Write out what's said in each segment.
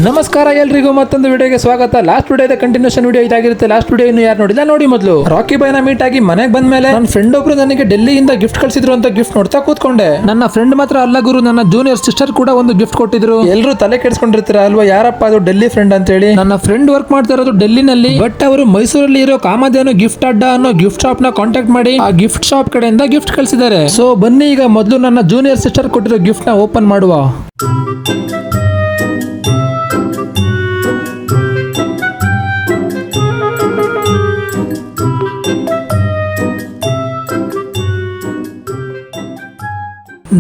ನಮಸ್ಕಾರ ಎಲ್ರಿಗೂ ಮತ್ತೊಂದು ವಿಡಿಯೋಗೆ ಸ್ವಾಗತ. ಲಾಸ್ಟ್ ವಿಡಿಯೋದ ಕಂಟಿನ್ಯೂಷನ್ ವಿಡಿಯೋ ಇದಾಗಿರುತ್ತೆ. ಲಾಸ್ಟ್ ವಿಡಿಯೋ ಇನ್ನು ಯಾರು ನೋಡಿಲ್ಲ ನೋಡಿ. ಮೊದಲು ರಾಕಿ ಬಾಯ್ನ ಮೀಟ್ ಆಗಿ ಮನೆಗೆ ಬಂದ್ಮೇಲೆ ನನ್ನ ಫ್ರೆಂಡ್ ಒಬ್ರು ನನಗೆ ಡೆಲ್ಲಿಯಿಂದ ಗಿಫ್ಟ್ ಕಳಿಸಿದ್ರು ಅಂತ ಗಿಫ್ಟ್ ನೋಡ್ತಾ ಕೂತ್ಕೊಂಡೆ. ನನ್ನ ಫ್ರೆಂಡ್ ಮಾತ್ರ ಅಲ್ಲ ಗುರು, ನನ್ನ ಜೂನಿಯರ್ ಸಿಸ್ಟರ್ ಕೂಡ ಒಂದು ಗಿಫ್ಟ್ ಕೊಟ್ಟಿದ್ರು. ಎಲ್ಲರೂ ತಲೆ ಕೆಡಿಸ್ಕೊಂಡಿರ್ತೀರ ಅಲ್ವಾ, ಯಾರಪ್ಪ ಅದು ಡೆಲ್ಲಿ ಫ್ರೆಂಡ್ ಅಂತ ಹೇಳಿ. ನನ್ನ ಫ್ರೆಂಡ್ ವರ್ಕ್ ಮಾಡ್ತಾ ಇರೋದು ಡೆಲ್ಲಿನಲ್ಲಿ, ಬಟ್ ಅವರು ಮೈಸೂರಲ್ಲಿ ಇರೋ ಕಾಮಧೇನು ಗಿಫ್ಟ್ ಅಡ್ಡ ಅನ್ನೋ ಗಿಫ್ಟ್ ಶಾಪ್ ನ ಕಾಂಟ್ಯಾಕ್ಟ್ ಮಾಡಿ ಆ ಗಿಫ್ಟ್ ಶಾಪ್ ಕಡೆಯಿಂದ ಗಿಫ್ಟ್ ಕಳಿಸಿದ್ದಾರೆ. ಸೊ ಬನ್ನಿ ಈಗ ಮೊದಲು ನನ್ನ ಜೂನಿಯರ್ ಸಿಸ್ಟರ್ ಕೊಟ್ಟಿರೋ ಗಿಫ್ಟ್ ನ ಓಪನ್ ಮಾಡುವ.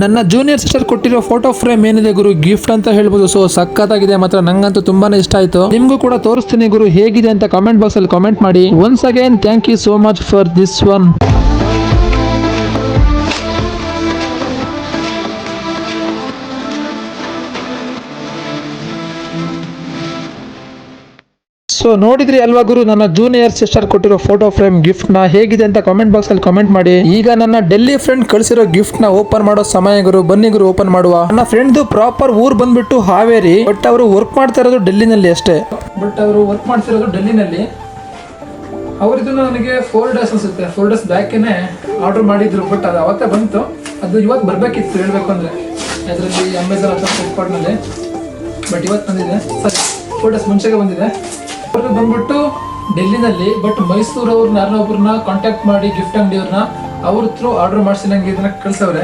ನನ್ನ ಜೂನಿಯರ್ ಸಿಸ್ಟರ್ ಕೊಟ್ಟಿರೋ ಫೋಟೋ ಫ್ರೇಮ್ ಏನಿದೆ ಗುರು, ಗಿಫ್ಟ್ ಅಂತ ಹೇಳ್ಬೋದು. ಸೊ ಸಖತ್ತಾಗಿದೆ ಮಾತ್ರ, ನಂಗಂತೂ ತುಂಬಾನೇ ಇಷ್ಟ ಆಯ್ತು. ನಿಮ್ಗೂ ಕೂಡ ತೋರಿಸ್ತೀನಿ ಗುರು ಹೇಗಿದೆ ಅಂತ ಕಾಮೆಂಟ್ ಬಾಕ್ಸ್ ಅಲ್ಲಿ ಕಾಮೆಂಟ್ ಮಾಡಿ. Once again thank you so much for this one. So ನೋಡಿದ್ರಿ ಅಲ್ವಾ ಗುರು, ನನ್ನ ಜೂನಿಯರ್ ಸಿಸ್ಟರ್ ಕೊಟ್ಟಿರೋ ಫೋಟೋ ಫ್ರೇಮ್ ಗಿಫ್ಟ್ ನ ಹೇಗಿದೆ ಅಂತ ಕಾಮೆಂಟ್ ಬಾಕ್ಸ್ ಅಲ್ಲಿ ಕಾಮೆಂಟ್ ಮಾಡಿ. ಈಗ ನನ್ನ ಡೆಲ್ಲಿ ಫ್ರೆಂಡ್ ಕಳಿಸಿರೋ ಗಿಫ್ಟ್ ನ ಓಪನ್ ಮಾಡೋ ಸಮಯ ಗುರು. ಬನ್ನಿ ಗುರು ಓಪನ್ ಮಾಡುವ. ನನ್ನ ಫ್ರೆಂಡ್ ಪ್ರಾಪರ್ ಊರ್ ಬಂದ್ಬಿಟ್ಟು ಹಾವೇರಿ, ಬಟ್ ಅವರು ವರ್ಕ್ ಮಾಡ್ತಾ ಇರೋದು ಡೆಲ್ಲಿನಲ್ಲಿ ಅಷ್ಟೇ. ಅವರಿದ್ದು ನನಗೆ 4 days ಅನ್ಸುತ್ತೆ, 4 days ಬ್ಯಾಕೇನೆ ಆರ್ಡರ್ ಮಾಡಿದ್ರು. ಬಟ್ ಅದು ಅವತ್ತೇ ಬಂತು, ಅದು ಇವತ್ತು ಬರ್ಬೇಕಿತ್ತು ಹೇಳ್ಬೇಕು ಅಂದ್ರೆ, ಅದರಲ್ಲಿ ಅಮೆಝಾನ್ ಅಥವಾ ಫ್ಲಿಪ್ಕಾರ್ಟ್ ನಲ್ಲಿ. ಬಟ್ ಇವತ್ತು ಬಂದಿದೆ, ಸರಿ 4 days ಮುಂಚೆಗೆ ಬಂದಿದೆ. ಬಂದ್ಬಿಟ್ಟು ಡೆಲ್ಲಿನಲ್ಲಿ, ಬಟ್ ಮೈಸೂರು ಅವ್ರನ್ನ ಯಾರನ್ನೊಬ್ರನ್ನ ಕಾಂಟ್ಯಾಕ್ಟ್ ಮಾಡಿ ಗಿಫ್ಟ್ ಅಂಗಡಿಯವ್ರನ್ನ ಅವ್ರ ಥ್ರೂ ಆರ್ಡರ್ ಮಾಡಿಸಿ ನಂಗೆ ಇದನ್ನ ಕಳ್ಸವ್ರೆ.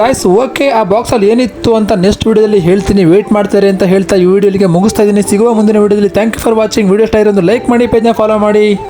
ಗಾಯ್ಸ್ ಓಕೆ, ಆ ಬಾಕ್ಸ್ ಅಲ್ಲಿ ಏನಿತ್ತು ಅಂತ ನೆಕ್ಸ್ಟ್ ವಿಡಿಯೋದಲ್ಲಿ ಹೇಳ್ತೀನಿ, ವೇಟ್ ಮಾಡ್ತಾರೆ ಅಂತ ಹೇಳ್ತಾ ಈ ವಿಡಿಯೋಗೆ ಮುಗಿಸ್ತಾ ಇದ್ದೀನಿ. ಸಿಗುವ ಮುಂದಿನ ವಿಡಿಯೋದಲ್ಲಿ. Thank you for watching. Video ಇಷ್ಟ ಇರೋದು ಲೈಕ್ ಮಾಡಿ, ಪೇಜ್ನ ಫಾಲೋ ಮಾಡಿ.